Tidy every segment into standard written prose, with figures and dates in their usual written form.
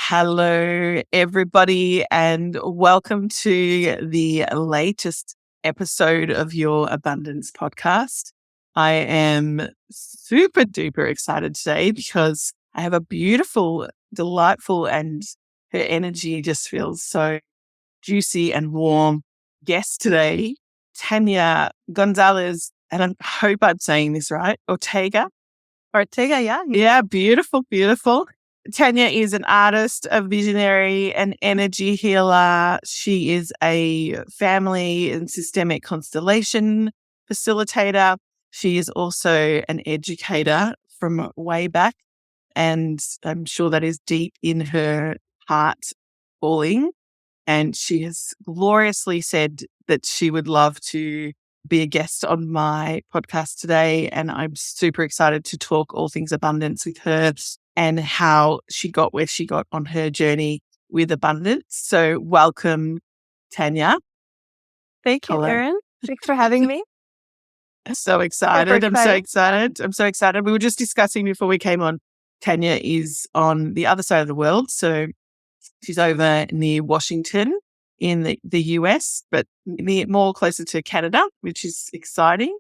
Hello, everybody, and welcome to the latest episode of your Abundance podcast. I am super duper excited today because I have a beautiful, delightful, and her energy just feels so juicy and warm guest today, Tanya Gonzalez, and I hope I'm saying this right, Ortega, yeah. Yeah, beautiful, beautiful. Tanya is an artist, a visionary, an energy healer. She is a family and systemic constellation facilitator. She is also an educator from way back, and I'm sure that is deep in her heart calling. And she has gloriously said that she would love to be a guest on my podcast today. And I'm super excited to talk all things abundance with her and how she got where she got on her journey with abundance. So welcome, Tanya. Thank you, Erin. Thanks for having me. So excited. I'm so excited. We were just discussing before we came on, Tanya is on the other side of the world. So she's over near Washington in the US, but more closer to Canada, which is exciting.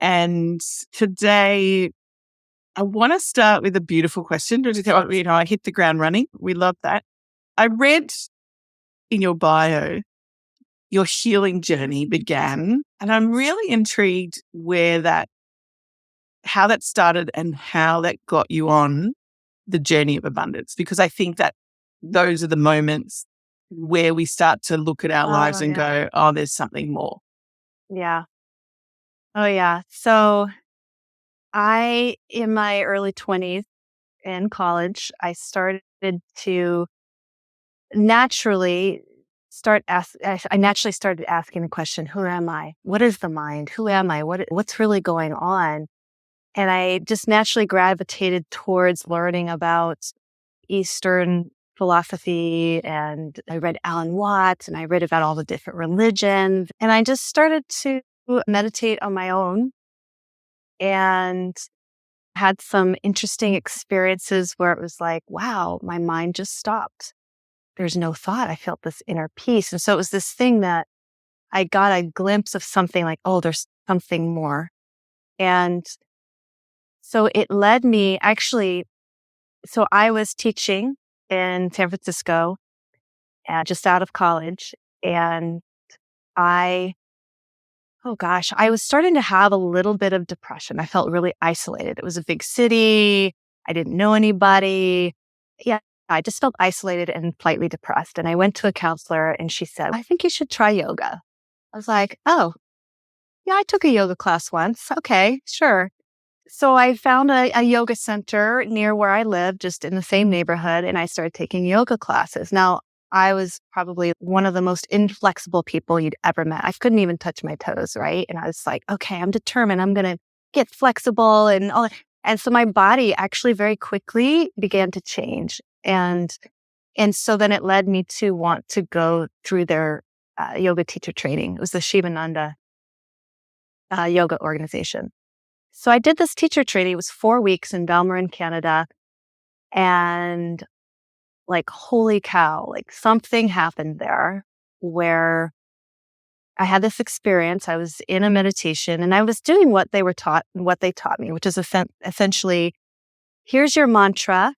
And today I want to start with a beautiful question. I hit the ground running. We love that. I read in your bio, your healing journey began, and I'm really intrigued how that started and how that got you on the journey of abundance, because I think that those are the moments where we start to look at our lives and go, oh, there's something more. Yeah. Oh, yeah. So in my early 20s in college, I started to naturally started asking the question, who am I? What is the mind? Who am I? What's really going on? And I just naturally gravitated towards learning about Eastern philosophy, and I read Alan Watts, and I read about all the different religions, and I just started to meditate on my own and had some interesting experiences where it was like, wow, my mind just stopped. There's no thought. I felt this inner peace. And so it was this thing that I got a glimpse of something like, oh, there's something more. And so it led me so I was teaching in San Francisco just out of college. And I was starting to have a little bit of depression. I felt really isolated. It was a big city. I didn't know anybody. Yeah, I just felt isolated and slightly depressed. And I went to a counselor and she said, I think you should try yoga. I was like, oh, yeah, I took a yoga class once. Okay, sure. So I found a yoga center near where I live, just in the same neighborhood, and I started taking yoga classes. Now, I was probably one of the most inflexible people you'd ever met. I couldn't even touch my toes, right? And I was like, okay, I'm determined. I'm going to get flexible and all. And so my body actually very quickly began to change. And so then it led me to want to go through their yoga teacher training. It was the Shivananda yoga organization. So I did this teacher training. It was 4 weeks in Belmarin, Canada. And like, holy cow, like something happened there where I had this experience. I was in a meditation and I was doing what they taught me, which is essentially, here's your mantra.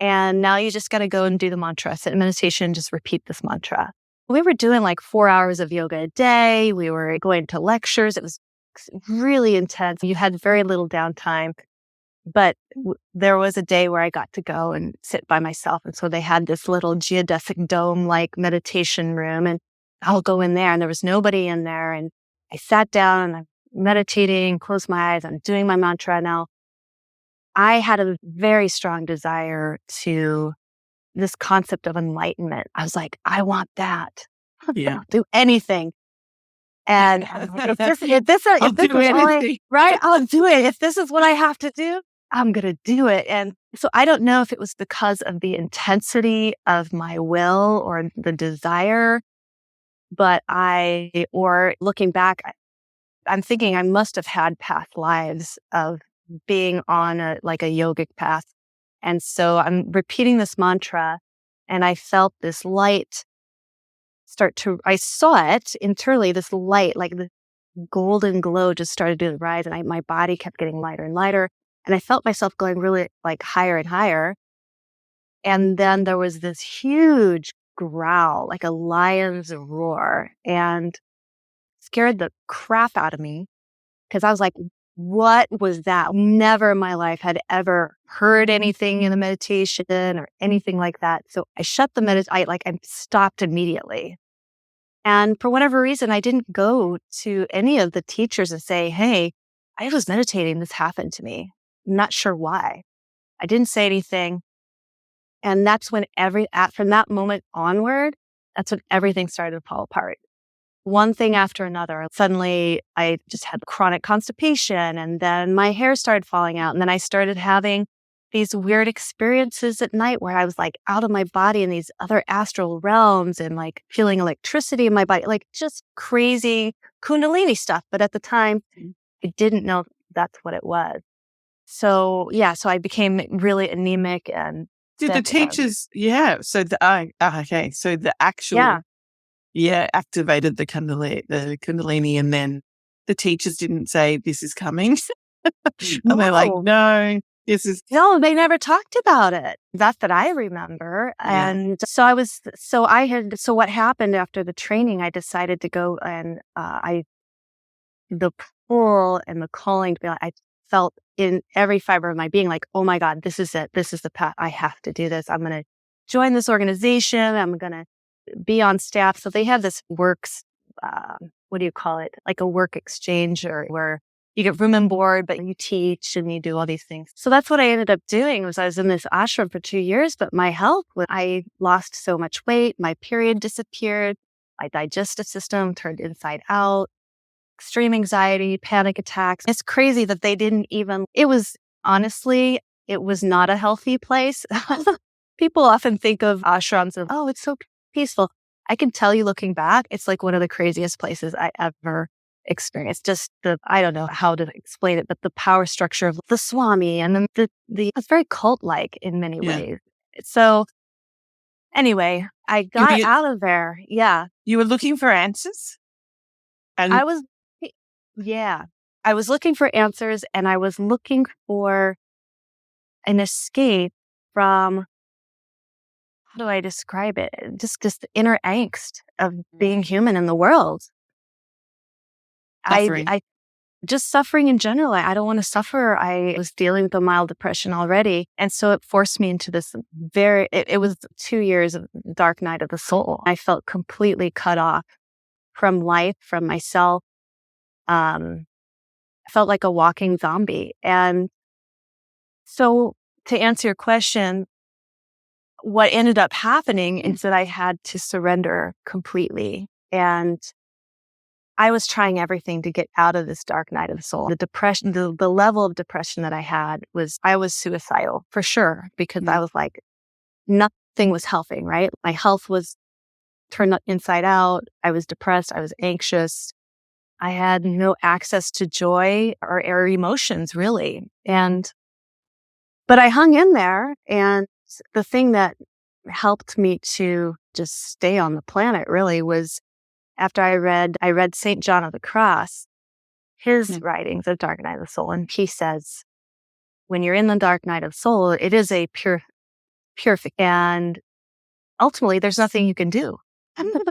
And now you just got to go and do the mantra. Sit in meditation, just repeat this mantra. We were doing like 4 hours of yoga a day. We were going to lectures. It was really intense. You had very little downtime, but there was a day where I got to go and sit by myself. And so they had this little geodesic dome-like meditation room, and I'll go in there and there was nobody in there. And I sat down and I'm meditating, closed my eyes. I'm doing my mantra. Now, I had a very strong desire to this concept of enlightenment. I was like, I want that. Yeah. I'll do anything. And if this is right, I'll do it. If this is what I have to do, I'm going to do it. And so I don't know if it was because of the intensity of my will or the desire, but looking back, I'm thinking I must have had past lives of being on a yogic path. And so I'm repeating this mantra, and I felt this light I saw it internally, this light, like the golden glow just started to rise, and my body kept getting lighter and lighter. And I felt myself going really like higher and higher. And then there was this huge growl, like a lion's roar, and scared the crap out of me because I was like, what was that? Never in my life had ever heard anything in the meditation or anything like that. So I shut the meditation, I stopped immediately. And for whatever reason, I didn't go to any of the teachers and say, hey, I was meditating. This happened to me. I'm not sure why. I didn't say anything. And that's when from that moment onward, that's when everything started to fall apart. One thing after another. Suddenly, I just had chronic constipation, and then my hair started falling out. And then I started having these weird experiences at night where I was like out of my body in these other astral realms and like feeling electricity in my body, like just crazy Kundalini stuff. But at the time, I didn't know that's what it was. So so I became really anemic and did the teachers, so okay. So the actual, activated the Kundalini, and then the teachers didn't say, this is coming. And they're like, no, this is. No, they never talked about it. That's that I remember. Yeah. And so what happened after the training, I decided to go and the pull and the calling, I felt in every fiber of my being like, oh my God, this is it. This is the path. I have to do this. I'm going to join this organization. I'm going to be on staff. So they have this works, what do you call it? Like a work exchange, or where you get room and board, but you teach and you do all these things. So that's what I ended up doing. I was in this ashram for 2 years, but my health, I lost so much weight. My period disappeared. My digestive system turned inside out. Extreme anxiety, panic attacks. It's crazy that they didn't even, it was not a healthy place. People often think of ashrams of, oh, it's so peaceful. I can tell you looking back, it's like one of the craziest places I ever experienced. Just I don't know how to explain it, but the power structure of the Swami, and then it's very cult-like in many ways. So anyway, I got out of there. Yeah. You were looking for answers? And I was looking for answers, and I was looking for an escape from, how do I describe it? Just the inner angst of being human in the world. Suffering. I just suffering in general. I don't want to suffer. I was dealing with a mild depression already. And so it forced me into this it was 2 years of dark night of the soul. I felt completely cut off from life, from myself. I felt like a walking zombie. And so to answer your question, what ended up happening is that I had to surrender completely. And I was trying everything to get out of this dark night of the soul. The depression, the level of depression that I had I was suicidal for sure, because I was like, nothing was helping, right? My health was turned inside out. I was depressed. I was anxious. I had no access to joy or emotions, really. But I hung in there. And the thing that helped me to just stay on the planet really was after I read St. John of the Cross, his writings of Dark Night of the Soul. And he says, when you're in the dark night of the soul, it is a purification. And ultimately, there's nothing you can do.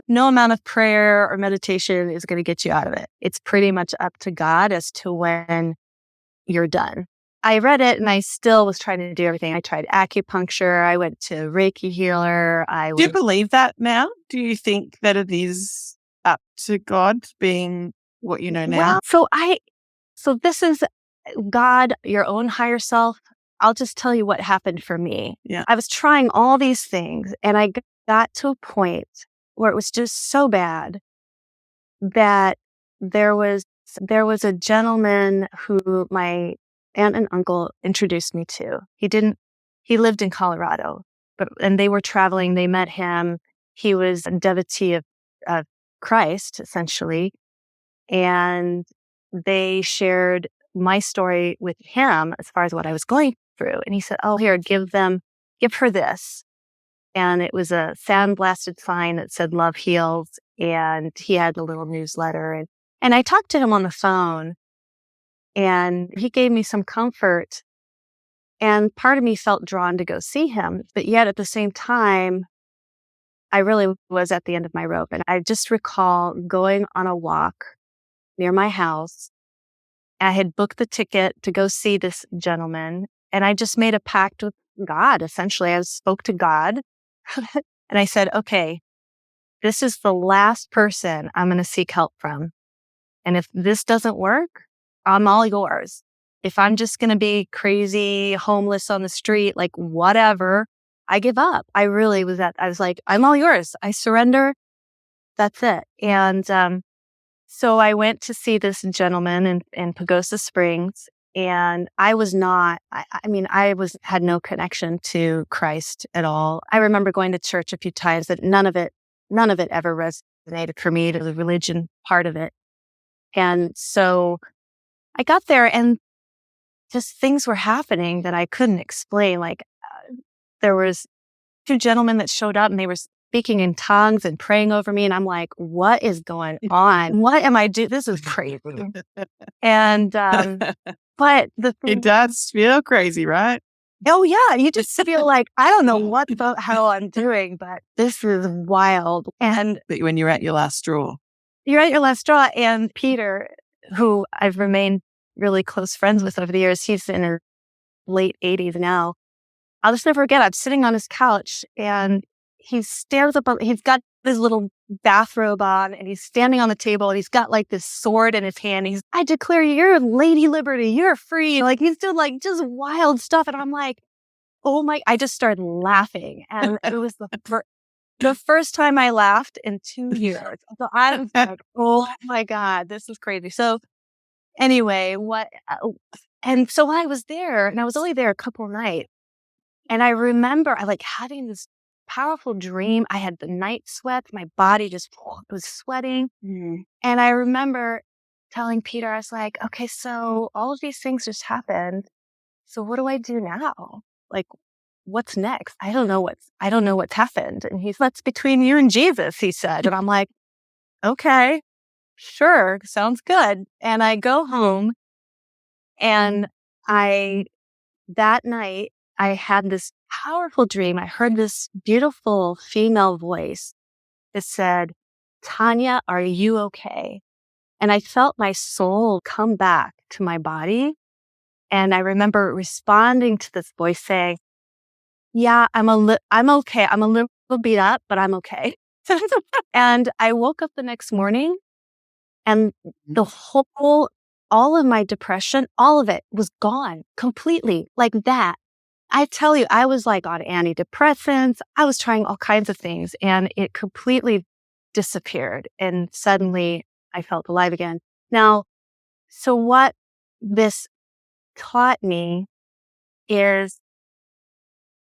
No amount of prayer or meditation is going to get you out of it. It's pretty much up to God as to when you're done. I read it and I still was trying to do everything. I tried acupuncture. I went to Reiki healer. Do you believe that now? Do you think that it is up to God being what you know now? Well, so this is God, your own higher self. I'll just tell you what happened for me. Yeah. I was trying all these things, and I got to a point where it was just so bad that there was a gentleman who my aunt and uncle introduced me to. He lived in Colorado, and they were traveling. They met him. He was a devotee of Christ, essentially. And they shared my story with him as far as what I was going through. And he said, oh, here, give her this. And it was a sandblasted sign that said love heals. And he had a little newsletter. And I talked to him on the phone, and he gave me some comfort. And part of me felt drawn to go see him. But yet at the same time, I really was at the end of my rope. And I just recall going on a walk near my house. I had booked the ticket to go see this gentleman. And I just made a pact with God. Essentially, I spoke to God. And I said, okay, this is the last person I'm going to seek help from. And if this doesn't work, I'm all yours. If I'm just going to be crazy, homeless on the street, like whatever, I give up. I was like, I'm all yours. I surrender. That's it. And so I went to see this gentleman in Pagosa Springs. And I was not, had no connection to Christ at all. I remember going to church a few times, but none of it ever resonated for me, to the religion part of it. And so I got there, and just things were happening that I couldn't explain. Like there was two gentlemen that showed up, and they were speaking in tongues and praying over me. And I'm like, what is going on? What am I doing? This is crazy. And, but it does feel crazy, right? Oh yeah. You just feel like, I don't know what the hell I'm doing, but this is wild. And But when you're at your last straw. You're at your last straw. And Peter, who I've remained really close friends with over the years, he's in his late 80s now. I'll just never forget, I'm sitting on his couch, and he stares up, he's got this little bathrobe on, and he's standing on the table, and he's got like this sword in his hand. I declare you're Lady Liberty, you're free. Like he's doing like just wild stuff. And I'm like, oh my, I just started laughing. And it was the first time I laughed in 2 years. So I was like, oh my God, this is crazy. So anyway, and so I was there, and I was only there a couple of nights. And I remember I like having this powerful dream. I had the night sweats. My body just was sweating. Mm. And I remember telling Peter, I was like, okay, so all of these things just happened. So what do I do now? Like, what's next? I don't know what's happened. And he's, that's between you and Jesus, he said. And I'm like, okay, sure. Sounds good. And I go home, and that night, I had this powerful dream. I heard this beautiful female voice that said, Tanya, are you okay? And I felt my soul come back to my body. And I remember responding to this voice saying, yeah, I'm okay. I'm a little beat up, but I'm okay. And I woke up the next morning, and all of my depression, all of it was gone completely, like that. I tell you, I was like on antidepressants. I was trying all kinds of things, and it completely disappeared. And suddenly I felt alive again. Now, so what this taught me is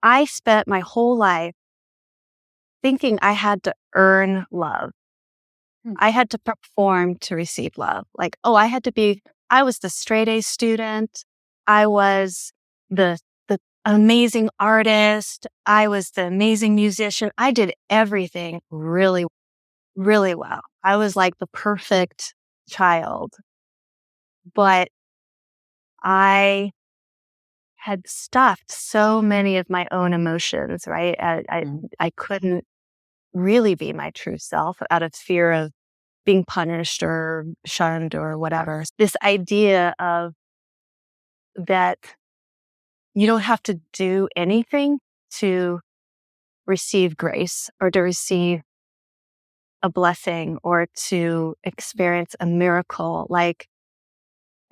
I spent my whole life thinking I had to earn love. I had to perform to receive love. Like, oh, I was the straight A student. I was the amazing artist. I was the amazing musician. I did everything really, really well. I was like the perfect child. But I had stuffed so many of my own emotions, right? I couldn't really be my true self out of fear of being punished or shunned or whatever. This idea of that you don't have to do anything to receive grace or to receive a blessing or to experience a miracle, like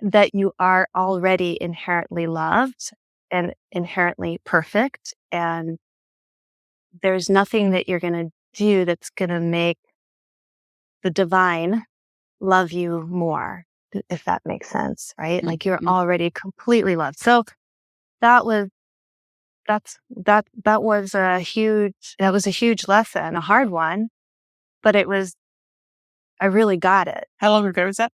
that you are already inherently loved and inherently perfect. And there's nothing that you're going to do that's going to make the divine love you more, if that makes sense, right? Like you're already completely loved. So that was a huge lesson, a hard one, but I really got it. How long ago was that?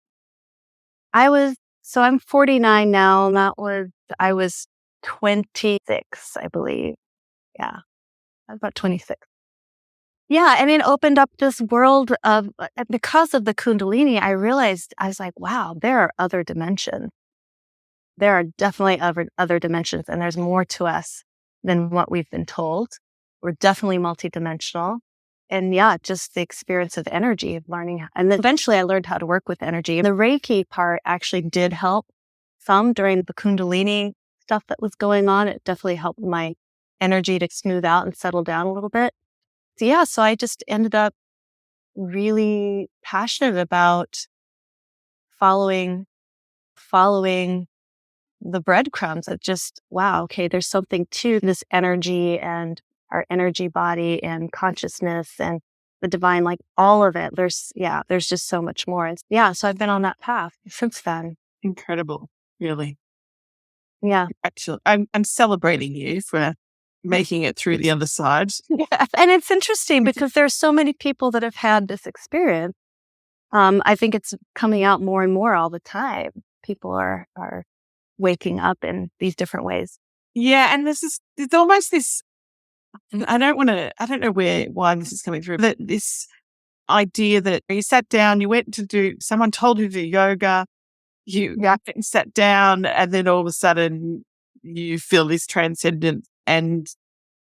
I'm 49 now, and I was 26, I believe. Yeah, I was about 26. Yeah, and it opened up this world of, because of the Kundalini, I realized, I was like, wow, there are other dimensions. There are definitely other dimensions, and there's more to us than what we've been told. We're definitely multidimensional. And yeah, just the experience of energy, of learning. And then eventually I learned how to work with energy. The Reiki part actually did help some during the Kundalini stuff that was going on. It definitely helped my energy to smooth out and settle down a little bit. So yeah, so I just ended up really passionate about following the breadcrumbs of just, wow, okay, there's something to this energy and our energy body and consciousness and the divine, like all of it. There's just so much more. And yeah, so I've been on that path since then. Incredible, really. Yeah. Actually, I'm celebrating you for making it through the other side. Yeah. And it's interesting because there's so many people that have had this experience. I think it's coming out more and more all the time. People are waking up in these different ways. Yeah, and there's almost this, I don't know why this is coming through, but this idea that you sat down, you went to someone told you to do yoga, you sat down, and then all of a sudden you feel this transcendence and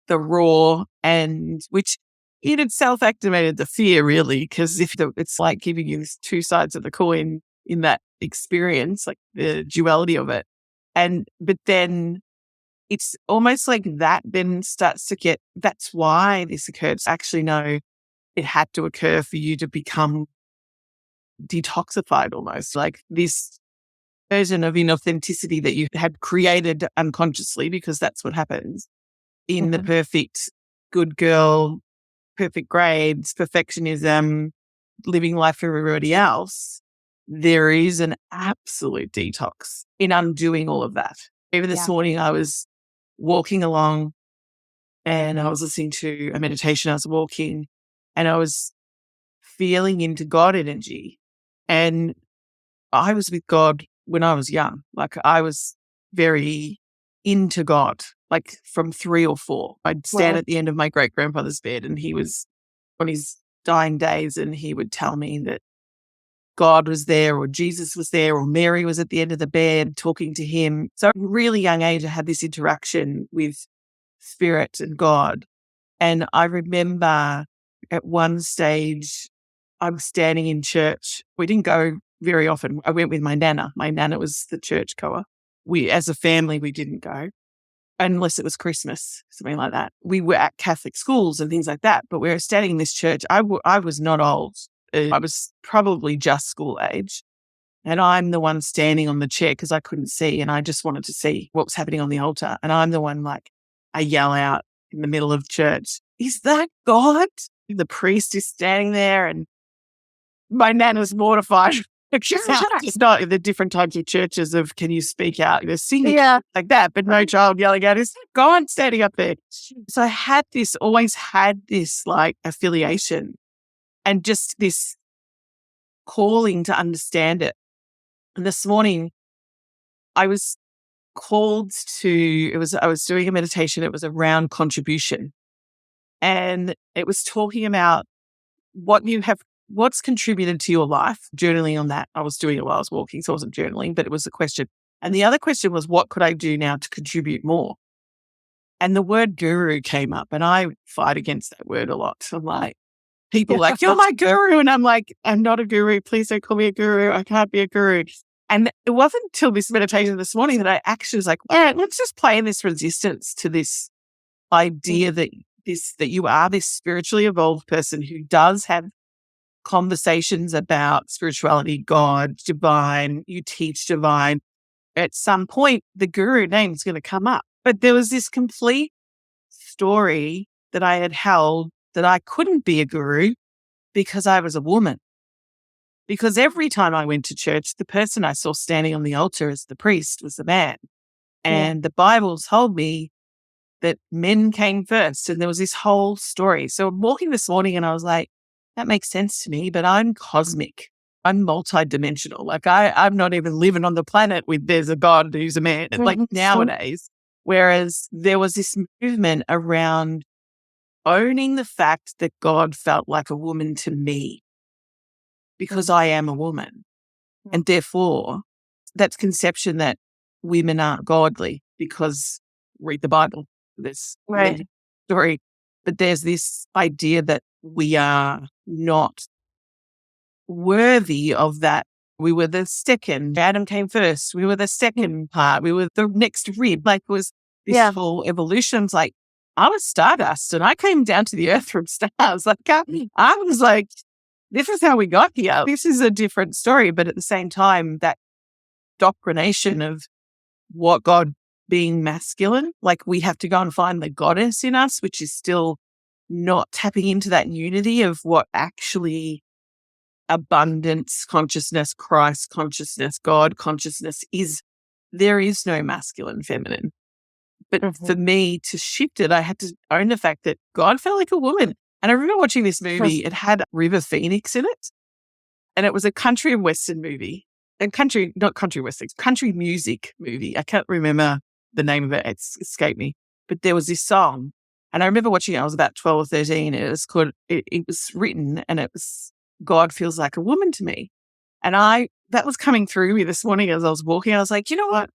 the raw, and which in itself activated the fear, really, because it's like giving you two sides of the coin in that experience, like the duality of it. But then it's almost like that then starts to get, that's why this occurred. Actually, no, it had to occur for you to become detoxified almost, like this version of inauthenticity that you had created unconsciously, because that's what happens in the perfect good girl, perfect grades, perfectionism, living life for everybody else. There is an absolute detox in undoing all of that. Even this morning, I was walking along and I was listening to a meditation. I was walking and I was feeling into God energy. And I was with God when I was young. Like I was very into God, like from 3 or 4. I'd stand at the end of my great grandfather's bed and he was on his dying days and he would tell me that God was there or Jesus was there or Mary was at the end of the bed talking to him. So at a really young age, I had this interaction with spirit and God. And I remember at one stage, I'm standing in church. We didn't go very often. I went with my nana. My nana was the church goer. As a family, we didn't go unless it was Christmas, something like that. We were at Catholic schools and things like that, but we were standing in this church. I was not old. I was probably just school age. And I'm the one standing on the chair because I couldn't see and I just wanted to see what was happening on the altar. And I'm the one, like, I yell out in the middle of church, "Is that God?" The priest is standing there and my nana's mortified. It's not the different types of churches of can you speak out? They're singing like that, but no child yelling out, "Is that God standing up there?" So I always had this like affiliation and just this calling to understand it. And this morning I was called to, I was doing a meditation. It was around contribution and it was talking about what's contributed to your life, journaling on that. I was doing it while I was walking, so I wasn't journaling, but it was a question. And the other question was, what could I do now to contribute more? And the word guru came up and I fight against that word a lot. I'm like, people are like, "You're my guru." And I'm like, "I'm not a guru. Please don't call me a guru. I can't be a guru." And it wasn't until this meditation this morning that I actually was like, let's just play in this resistance to this idea that you are this spiritually evolved person who does have conversations about spirituality, God, divine, you teach divine. At some point, the guru name is going to come up. But there was this complete story that I had held that I couldn't be a guru because I was a woman. Because every time I went to church, the person I saw standing on the altar as the priest was the man. And the Bible told me that men came first. And there was this whole story. So I'm walking this morning and I was like, that makes sense to me, but I'm cosmic. I'm multidimensional. Like I'm not even living on the planet with there's a God who's a man. Like nowadays, Whereas there was this movement around owning the fact that God felt like a woman to me because I am a woman. And therefore, that's conception that women aren't godly because read the Bible. There's Right. story. But there's this idea that we are not worthy of that. We were the second. Adam came first. We were the second part. We were the next rib. Like, was this Yeah. whole evolution. It's like, I was stardust and I came down to the earth from stars. Like, I was like, this is how we got here. This is a different story. But at the same time, that doctrination of what God being masculine, like we have to go and find the goddess in us, which is still not tapping into that unity of what actually abundance consciousness, Christ consciousness, God consciousness is. There is no masculine, feminine. But for me to shift it, I had to own the fact that God felt like a woman. And I remember watching this movie. It had River Phoenix in it. And it was a country and western movie. And not country western, country music movie. I can't remember the name of it. It's escaped me. But there was this song. And I remember watching it. I was about 12 or 13. It was called, it was written and it was, God feels like a woman to me. And that was coming through me this morning as I was walking. I was like, you know what?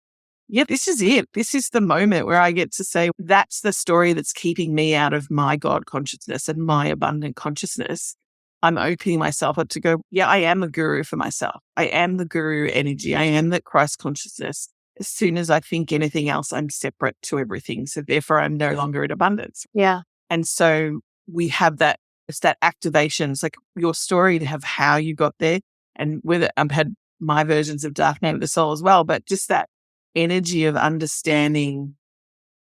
Yeah, this is it. This is the moment where I get to say, that's the story that's keeping me out of my God consciousness and my abundant consciousness. I'm opening myself up to go, yeah, I am a guru for myself. I am the guru energy. I am that Christ consciousness. As soon as I think anything else, I'm separate to everything. So therefore, I'm no longer in abundance. Yeah. And so we have that, it's that activation. It's like your story to have how you got there. And with it, I've had my versions of Dark Night of the Soul as well, but just that energy of understanding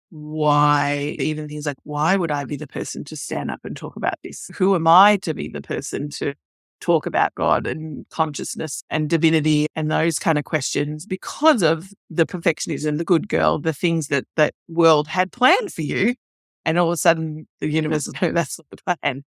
why, even things like, why would I be the person to stand up and talk about this? Who am I to be the person to talk about God and consciousness and divinity and those kind of questions because of the perfectionism, the good girl, the things that that world had planned for you. And all of a sudden the universe is no, that's not the plan.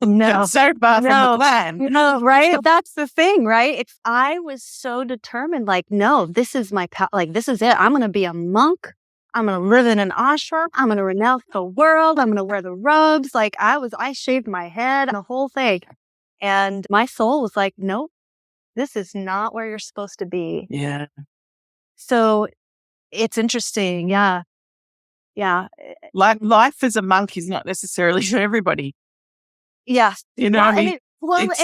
No. So far from the plan. No, right? That's the thing, right? If I was so determined, like, no, this is my like, this is it. I'm going to be a monk. I'm going to live in an ashram. I'm going to renounce the world. I'm going to wear the robes. Like I shaved my head, the whole thing. And my soul was like, nope, this is not where you're supposed to be. Yeah. So it's interesting. Yeah. Yeah. Life as a monk is not necessarily for everybody. Yes. You know, I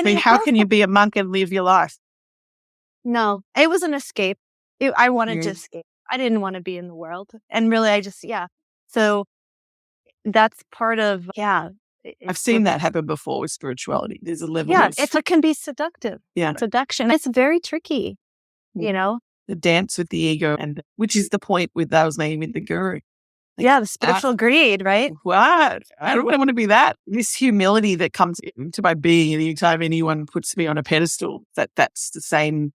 mean, how can you be a monk and live your life? No, it was an escape. I wanted to escape. I didn't want to be in the world. And really, So that's part of, I've seen that happen before with spirituality. There's a level of... it can be seductive. Yeah. Seduction. It's very tricky, you know? The dance with the ego, and which is the point with that was made with the guru. Like, the spiritual greed, right? What? I don't want to be that. This humility that comes into my being anytime anyone puts me on a pedestal, that's the same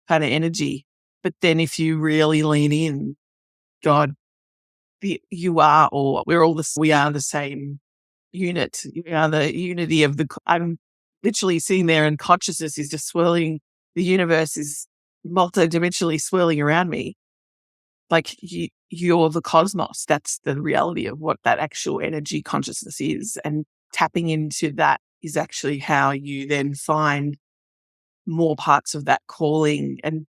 kind of energy. But then if you really lean in, God, you are all, we are the same unit. We are the unity of I'm literally sitting there and consciousness is just swirling. The universe is multidimensionally swirling around me. Like you're the cosmos. That's the reality of what that actual energy consciousness is. And tapping into that is actually how you then find more parts of that calling and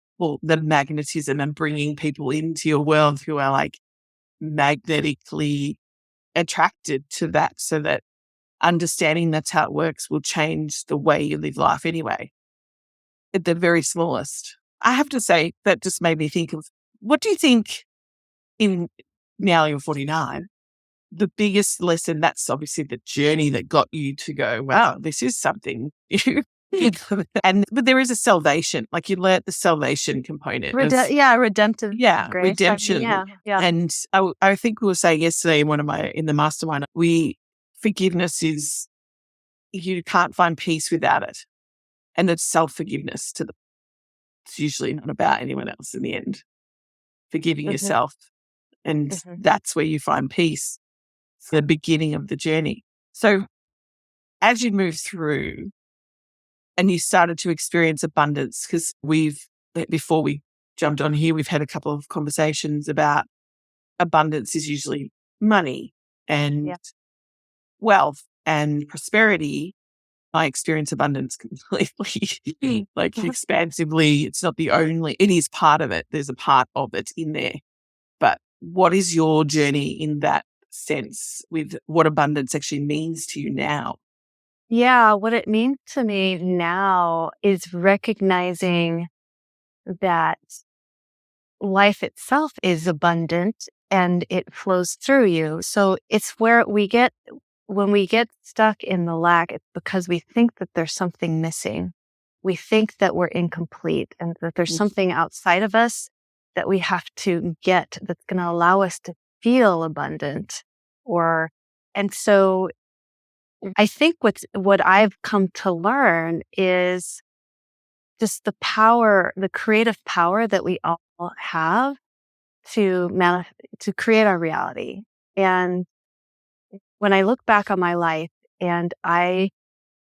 the magnetism and bringing people into your world who are like magnetically attracted to that, so that understanding that's how it works will change the way you live life anyway. At the very smallest. I have to say that just made me think of, what do you think now you're 49, the biggest lesson, that's obviously the journey that got you to go, wow, this is something. But there is a salvation, like you learnt the salvation component. Redemptive. Grace. Redemption. Yeah. And I think we were saying yesterday in the mastermind, forgiveness is, you can't find peace without it. And it's self-forgiveness it's usually not about anyone else in the end. Forgiving yourself. And that's where you find peace. It's the beginning of the journey. So as you move through and you started to experience abundance, because before we jumped on here, we've had a couple of conversations about abundance is usually money and wealth and prosperity. I experience abundance completely, like expansively. It's not the only, it is part of it. There's a part of it in there. But what is your journey in that sense with what abundance actually means to you now? Yeah, what it means to me now is recognizing that life itself is abundant and it flows through you. So it's where when we get stuck in the lack, it's because we think that there's something missing. We think that we're incomplete and that there's something outside of us that we have to get that's going to allow us to feel abundant. And so I think what I've come to learn is just the creative power that we all have to create our reality. And when I look back on my life and I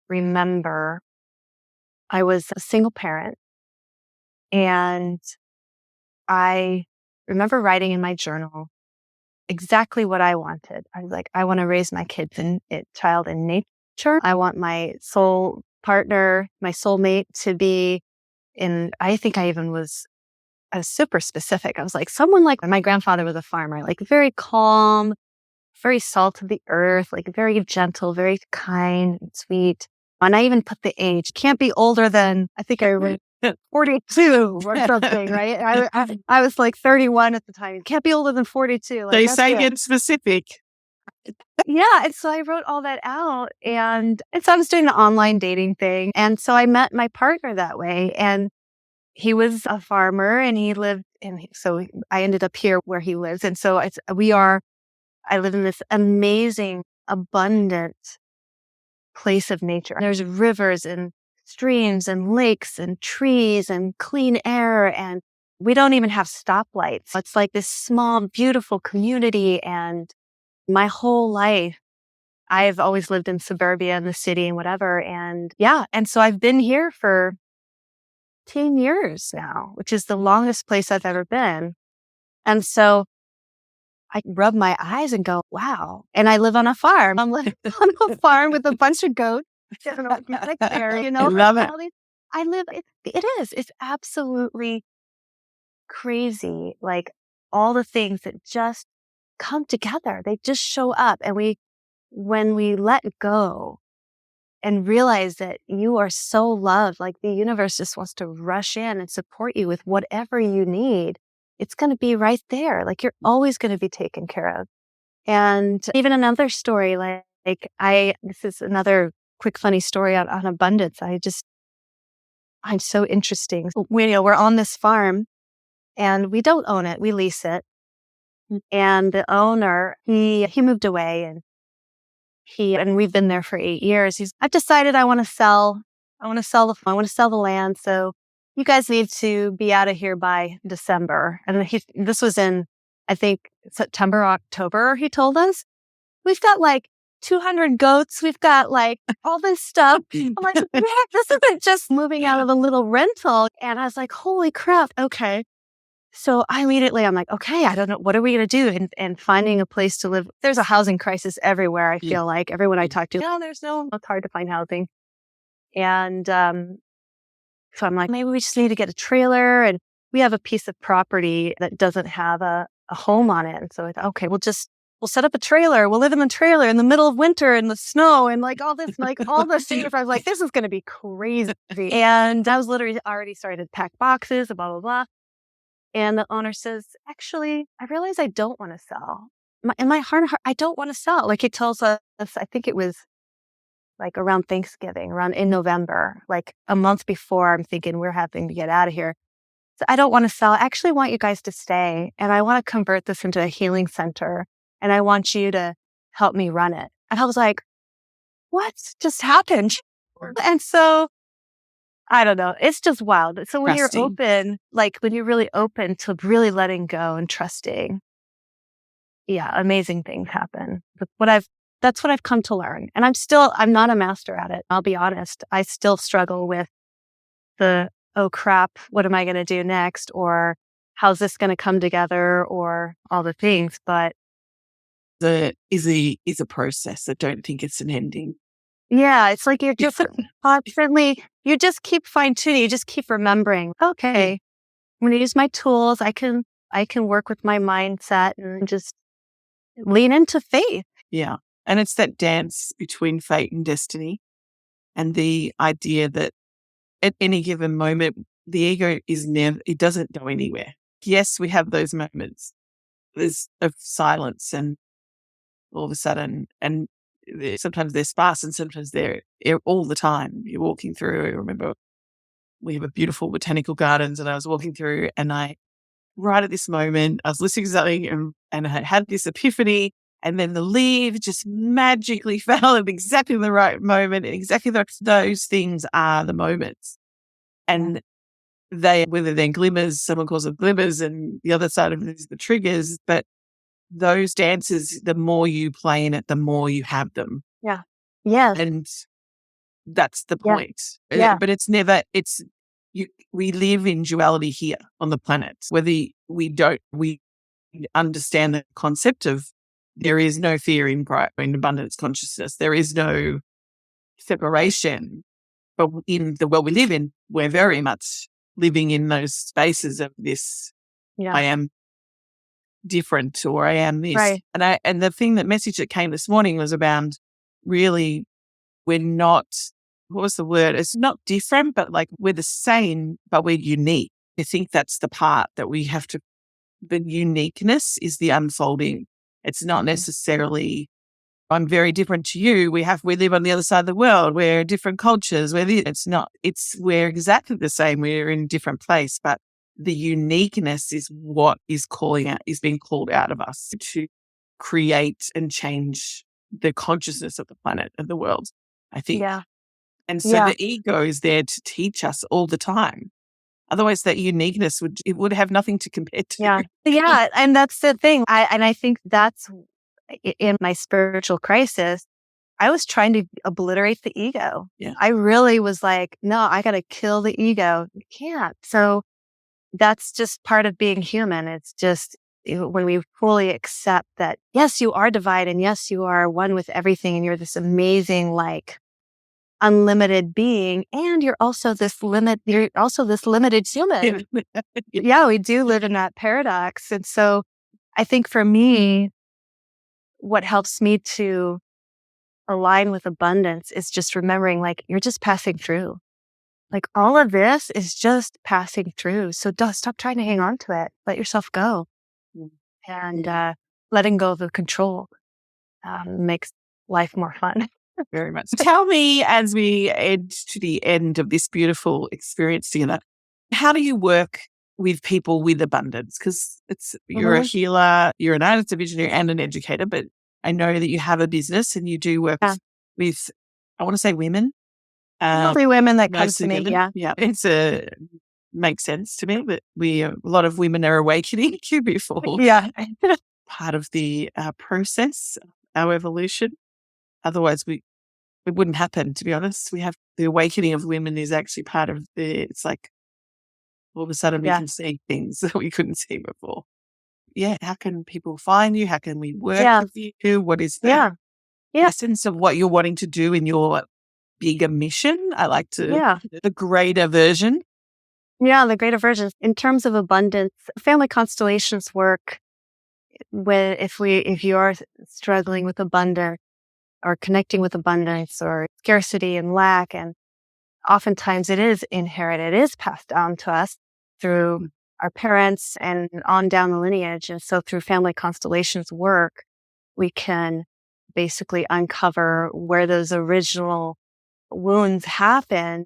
remember I was a single parent, and I remember writing in my journal exactly what I wanted. I was like, I want to raise my child in nature. I want my soul partner, my soulmate to be I think I even was super specific. I was like, someone like my grandfather was a farmer, like very calm, very salt of the earth, like very gentle, very kind and sweet. And I even put the age, can't be older than, I think I wrote 42 or something, right? I was like 31 at the time. Can't be older than 42. Like, They say get specific. Yeah. And so I wrote all that out, and so I was doing the online dating thing. And so I met my partner that way, and he was a farmer and so I ended up here where he lives. And so I live in this amazing, abundant place of nature. There's rivers and streams and lakes and trees and clean air, and we don't even have stoplights. It's like this small, beautiful community. And my whole life, I've always lived in suburbia in the city and whatever. And so I've been here for 10 years now, which is the longest place I've ever been. And so I rub my eyes and go, wow. And I live on a farm. I'm living on a farm with a bunch of goats. I love it. It's absolutely crazy. Like all the things that just come together, they just show up. And when we let go and realize that you are so loved, like the universe just wants to rush in and support you with whatever you need, it's going to be right there. Like you're always going to be taken care of. And even another story, this is another quick, funny story on abundance. I'm so interesting. We're on this farm and we don't own it. We lease it. And the owner, he moved away, and we've been there for 8 years. I've decided I want to sell the land. So you guys need to be out of here by December. And this was in, I think, September, October, he told us. We've got like 200 goats. We've got like all this stuff. I'm like, man, this isn't just moving out of a little rental. And I was like, holy crap. Okay. So I'm like, okay, I don't know. What are we going to do? And finding a place to live. There's a housing crisis everywhere. I feel like everyone I talk to, it's hard to find housing. And so I'm like, maybe we just need to get a trailer. And we have a piece of property that doesn't have a home on it. And so okay, we'll set up a trailer. We'll live in the trailer in the middle of winter in the snow and like all this, like all the things. I was like, this is going to be crazy. And I was literally already started to pack boxes, blah, blah, blah. And the owner says, actually, I realize I don't want to sell. In my heart, I don't want to sell. Like he tells us, I think it was like around Thanksgiving, around in November, like a month before, I'm thinking we're having to get out of here. So I don't want to sell. I actually want you guys to stay. And I want to convert this into a healing center. And I want you to help me run it. And I was like, what just happened? And so I don't know. It's just wild. So when you're open, like when you're really open to really letting go and trusting, amazing things happen. That's what I've come to learn. And I'm not a master at it. I'll be honest. I still struggle with oh crap, what am I going to do next? Or how's this going to come together or all the things. But is a process. I don't think it's an ending. yeah, it's like you're just constantly, you just keep fine tuning. You just keep remembering, okay, I'm going to use my tools. I can work with my mindset and just lean into faith. Yeah. And it's that dance between fate and destiny, and the idea that at any given moment, the ego it doesn't go anywhere. Yes, we have those moments of silence, and all of a sudden, and sometimes they're sparse and sometimes they're all the time. You're walking through. I remember we have a beautiful botanical gardens, and I was walking through, and right at this moment, I was listening to something and I had this epiphany, and then the leaves just magically fell at exactly the right moment, and exactly those things are the moments. And whether they're glimmers, someone calls them glimmers, and the other side of it is the triggers, but those dances, the more you play in it, the more you have them. Yeah. Yes. And that's the point. Yeah. But we live in duality here on the planet. Whether we understand the concept of there is no fear in abundance consciousness. There is no separation. But in the world we live in, we're very much living in those spaces of this, I am different, or I am this. Right. And the message that came this morning was around, really, we're not, what was the word? It's not different, but like we're the same, but we're unique. I think that's the part that we have to, the uniqueness is the unfolding. It's not necessarily, I'm very different to you. We live on the other side of the world. We're different cultures. We're exactly the same. We're in a different place, but the uniqueness is what is being called out of us to create and change the consciousness of the planet and the world, I think. Yeah. And so the ego is there to teach us all the time. Otherwise, that uniqueness would have nothing to compare to. Yeah. Yeah. And that's the thing. I think that's in my spiritual crisis, I was trying to obliterate the ego. Yeah. I really was like, no, I got to kill the ego. You can't. So that's just part of being human. It's just when we fully accept that, yes, you are divine, and yes, you are one with everything, and you're this amazing, like, unlimited being, and you're also this limited human. Yeah, we do live in that paradox. And so I think for me, what helps me to align with abundance is just remembering, like, you're just passing through. Like, all of this is just passing through. So stop trying to hang on to it. Let yourself go. And letting go of the control makes life more fun. Very much. Tell me, as we head to the end of this beautiful experience together, how do you work with people with abundance? Because you're a healer, you're an artist, a visionary, and an educator, but I know that you have a business and you do work with, I want to say women. Mostly women that come to me. Women. Yeah. Makes sense to me that a lot of women are awakening before. Yeah. Part of the process, our evolution. Otherwise, it wouldn't happen, to be honest. We have the awakening of women is actually part of it's like all of a sudden we can see things that we couldn't see before. Yeah. How can people find you? How can we work with you? What is the essence of what you're wanting to do in your bigger mission? I like the greater version. Yeah, the greater version. In terms of abundance, family constellations work if you are struggling with abundance or connecting with abundance or scarcity and lack, and oftentimes it is inherited, it is passed down to us through our parents and on down the lineage. And so through family constellations work, we can basically uncover where those original wounds happen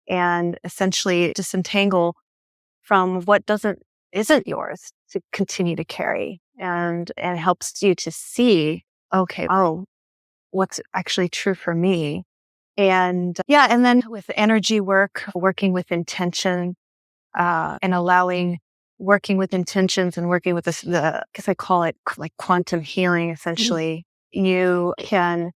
and essentially disentangle from what isn't yours to continue to carry, and helps you to see, okay, what's actually true for me. And and then with energy work, working with intention, and working with intentions and working with I guess I call it like quantum healing, essentially. You can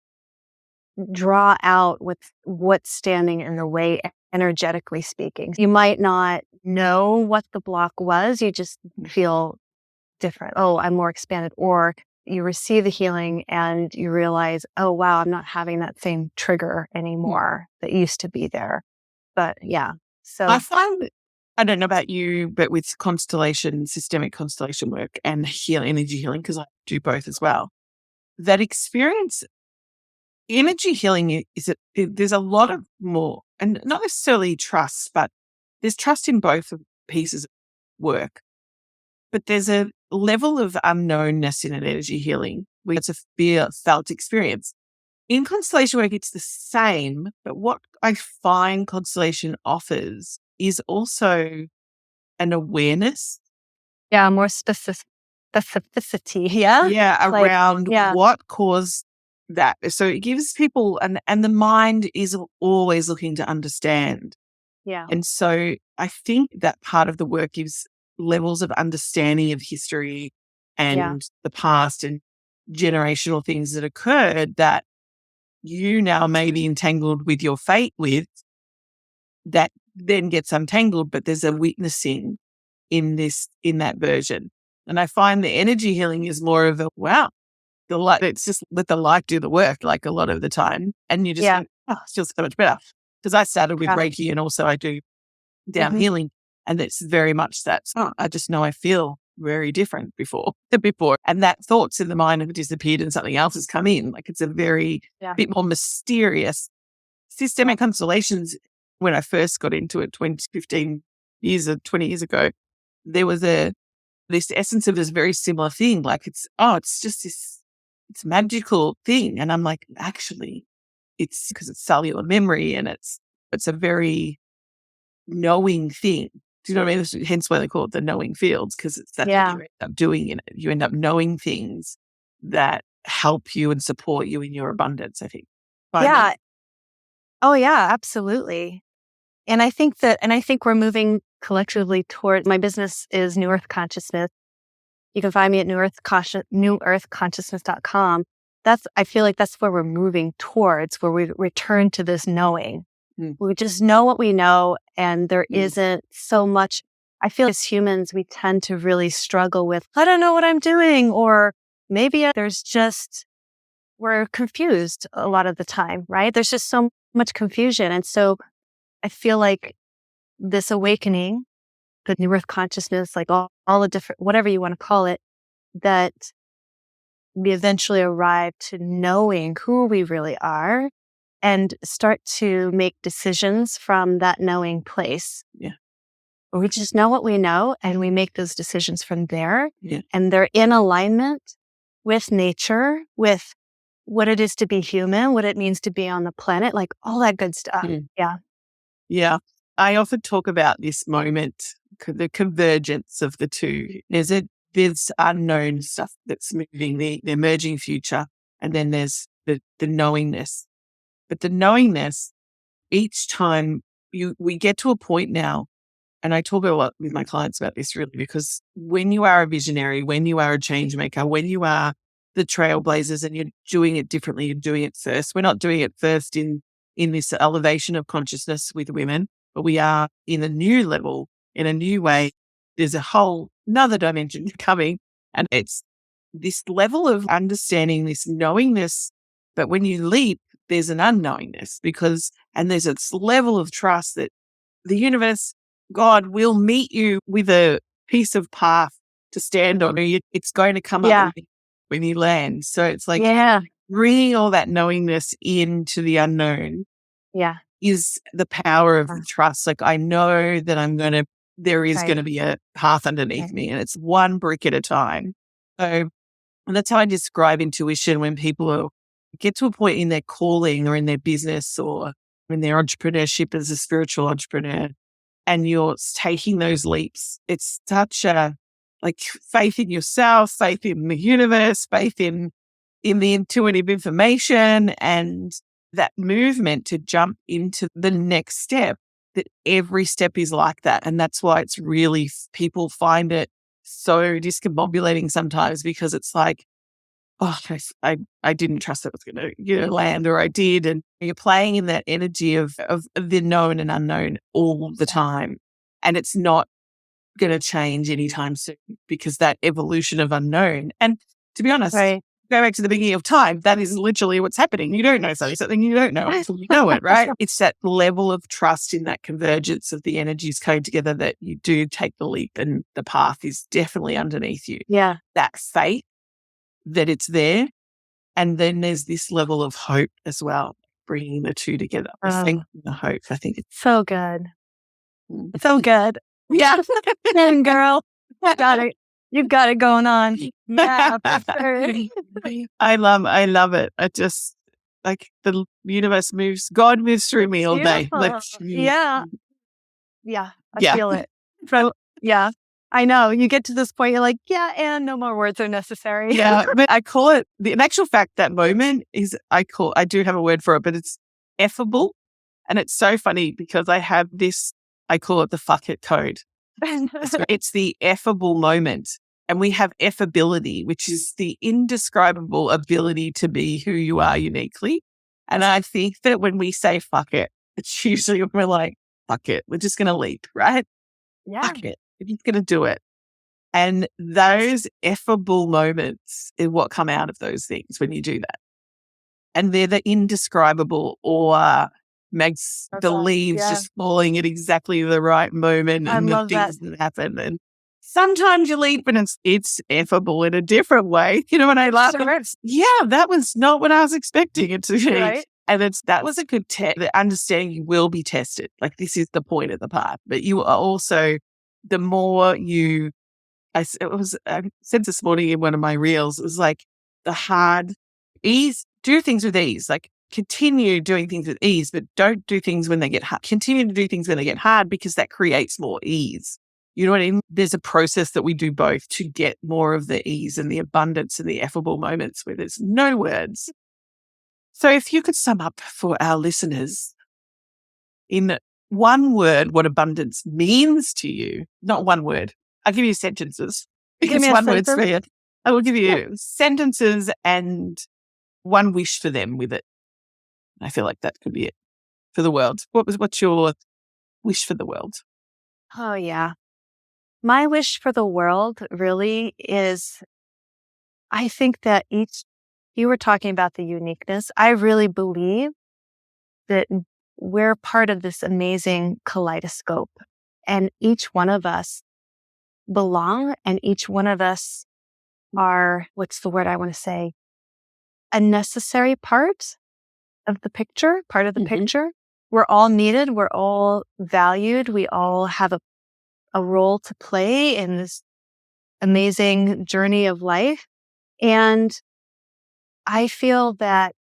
draw out what's standing in the way energetically speaking. You might not know what the block was. You just feel different. Oh, I'm more expanded. Or you receive the healing and you realize, oh, wow, I'm not having that same trigger anymore that used to be there. But yeah. I So find, I don't know about you, but with constellation, systemic constellation work and energy healing, because I do both as well, that experience, energy healing there's a lot of more, and not necessarily trust, but there's trust in both of pieces of work. But there's a level of unknownness in an energy healing where it's a felt experience. In constellation work, it's the same, but what I find constellation offers is also an awareness. yeah, more specificity. Yeah. Yeah, Like, around yeah, what caused that. So it gives people, and the mind is always looking to understand. yeah, And so I think that part of the work gives levels of understanding of history yeah, and the past and generational things that occurred that you now may be entangled with your fate with, that then gets untangled, but there's a witnessing in that version. And I find the energy healing is more of a, wow, the light, it's just let the light do the work, like a lot of the time. And you just yeah, think, oh, it feels so much better. Because I started with yeah. Reiki and also I do down Hmm. healing. And it's very much that, oh, I just know I feel very different before. And that thoughts in the mind have disappeared and something else has come in. Like it's a very Yeah, bit more mysterious. Systemic constellations, when I first got into it 15 years or 20 years ago, there was this essence of this very similar thing. Like it's just it's magical thing. And I'm like, actually, it's because it's cellular memory and it's a very knowing thing. Do you know what I mean? Hence why they call it the knowing fields, because that's what yeah, you end up doing in it. You end up knowing things that help you and support you in your abundance, I think. Find that. yeah. Oh, yeah, absolutely. And I think we're moving collectively toward, my business is New Earth Consciousness. You can find me at newearthconsciousness.com. I feel like that's where we're moving towards, where we return to this knowing. Mm, We just know what we know, and there mm, isn't so much. I feel as humans, we tend to really struggle with, I don't know what I'm doing, or maybe we're confused a lot of the time, right? There's just so much confusion. And so I feel like this awakening, the new earth consciousness, like all the different, whatever you want to call it, that we eventually arrive to knowing who we really are and start to make decisions from that knowing place. yeah. We just know what we know and we make those decisions from there. Yeah. And they're in alignment with nature, with what it is to be human, what it means to be on the planet, like all that good stuff. Mm. Yeah. Yeah. I often talk about this moment, the convergence of the two. There's unknown stuff that's moving, the emerging future, and then there's the knowingness. But the knowingness, each time we get to a point now, and I talk a lot with my clients about this really, because when you are a visionary, when you are a change maker, when you are the trailblazers and you're doing it differently, you're doing it first. We're not doing it first in this elevation of consciousness with women, but we are in a new level, in a new way. There's a whole another dimension coming, and it's this level of understanding, this knowingness. But when you leap, there's an unknowingness and there's this level of trust that the universe, God will meet you with a piece of path to stand on. It's going to come up Yeah. when you land. So it's like Yeah. bringing all that knowingness into the unknown Yeah. is the power of Uh, the trust. Like I know that there is Right. going to be a path underneath Right. me, and it's one brick at a time. So and that's how I describe intuition when get to a point in their calling or in their business or in their entrepreneurship as a spiritual entrepreneur, and you're taking those leaps. It's such a like faith in yourself, faith in the universe, faith in the intuitive information and that movement to jump into the next step, that every step is like that. And that's why it's really, people find it so discombobulating sometimes, because it's like oh, I didn't trust it was going to land, or I did. And you're playing in that energy of the known and unknown all the time. And it's not going to change anytime soon, because that evolution of unknown. And to be honest, Right. go back to the beginning of time, that is literally what's happening. You don't know something you don't know until you know it, right? It's that level of trust in that convergence of the energies coming together that you do take the leap, and the path is definitely underneath you. Yeah. That faith that it's there. And then there's this level of hope as well, bringing the two together. The faith and the hope. I think it's so good. So good. Yeah. And girl, you've got it going on. Yeah, for sure. I love it. I just, like, the universe moves, God moves through me all day. Yeah. Yeah. I feel it. So, yeah. I know. You get to this point, you're like, yeah, and no more words are necessary. Yeah. But I call it, in actual fact, that moment is, I do have a word for it, but it's effable. And it's so funny because I have this, I call it the fuck it code. It's the effable moment. And we have effability, which is the indescribable ability to be who you are uniquely. And I think that when we say fuck it, it's usually when we're like, fuck it, we're just going to leap, right? Yeah. Fuck it, we're just going to do it. And those effable moments are what come out of those things when you do that. And they're the indescribable awe, makes the leaves just falling at exactly the right moment, and the things that happen. And sometimes you leap and it's effable in a different way. You know what I love? Yeah, that was not what I was expecting it to be. Right? And that was a good test. The understanding you will be tested. Like, this is the point of the path. But you are also, the more you, I said this morning in one of my reels, it was like the hard ease, do things with ease. Like, continue doing things with ease, but don't do things when they get hard. Continue to do things when they get hard, because that creates more ease. You know what I mean? There's a process that we do both to get more of the ease and the abundance and the effable moments where there's no words. So if you could sum up for our listeners in one word what abundance means to you, not one word. I'll give you sentences. Because one word's for you. I will give you sentences and one wish for them with it. I feel like that could be it for the world. What's your wish for the world? Oh, yeah. My wish for the world really is, I think that you were talking about the uniqueness. I really believe that we're part of this amazing kaleidoscope, and each one of us belong, and each one of us are, what's the word I want to say? A necessary part of the picture, picture. We're all needed. We're all valued. We all have a role to play in this amazing journey of life. And I feel that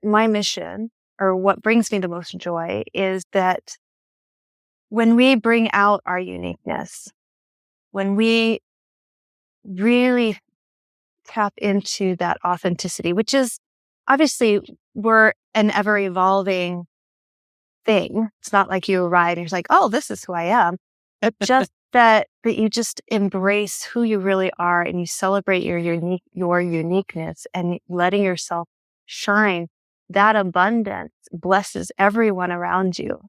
my mission, or what brings me the most joy, is that when we bring out our uniqueness, when we really tap into that authenticity, which is obviously, we're an ever evolving thing. It's not like you arrive and you're like, oh, this is who I am. Just that you just embrace who you really are, and you celebrate your uniqueness, and letting yourself shine. That abundance blesses everyone around you.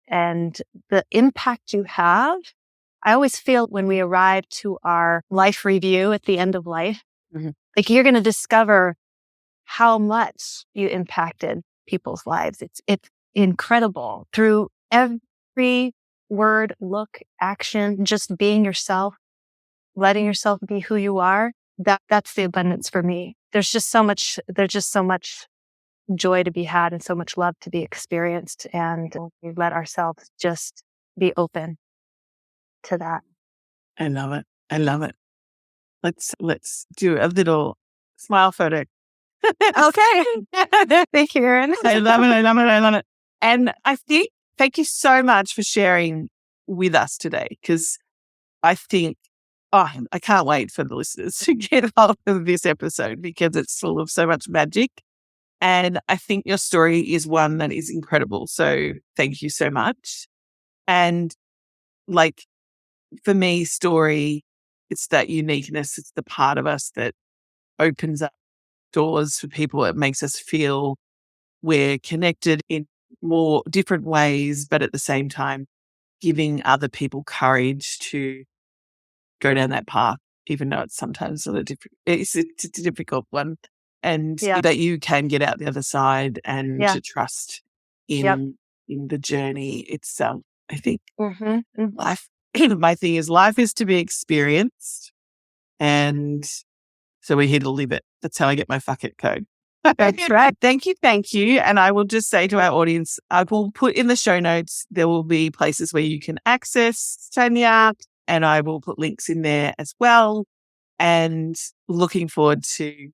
And the impact you have, I always feel when we arrive to our life review at the end of life, like, you're going to discover how much you impacted people's lives. It's incredible through every word, look, action, just being yourself, letting yourself be who you are. That's the abundance for me. There's just so much joy to be had and so much love to be experienced. And we let ourselves just be open to that. I love it. I love it. Let's do a little smile photo. Okay. Thank you, Erin. I love it. I love it. I love it. And I think, thank you so much for sharing with us today, because I think, I can't wait for the listeners to get hold of this episode, because it's full of so much magic. And I think your story is one that is incredible. So thank you so much. And, like, for me, story, it's that uniqueness. It's the part of us that opens up doors for people. It makes us feel we're connected in more different ways, but at the same time, giving other people courage to go down that path, even though it's sometimes it's a difficult one, and Yeah. that you can get out the other side and Yeah. to trust Yep. in the journey itself. I think Mm-hmm. life, my thing is life is to be experienced, and so we're here to live it. That's how I get my fuck it code. That's right. Thank you. And I will just say to our audience, I will put in the show notes, there will be places where you can access Tanya, and I will put links in there as well. And looking forward to,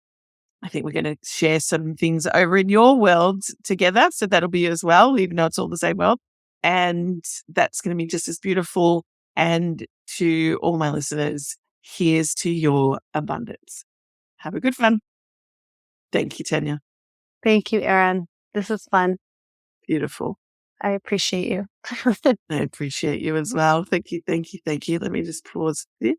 I think we're going to share some things over in your world together. So that'll be as well, even though it's all the same world. And that's going to be just as beautiful. And to all my listeners, here's to your abundance. Have a good one. Thank you, Tanya. Thank you, Erin. This is fun. Beautiful. I appreciate you. I appreciate you as well. Thank you. Let me just pause this.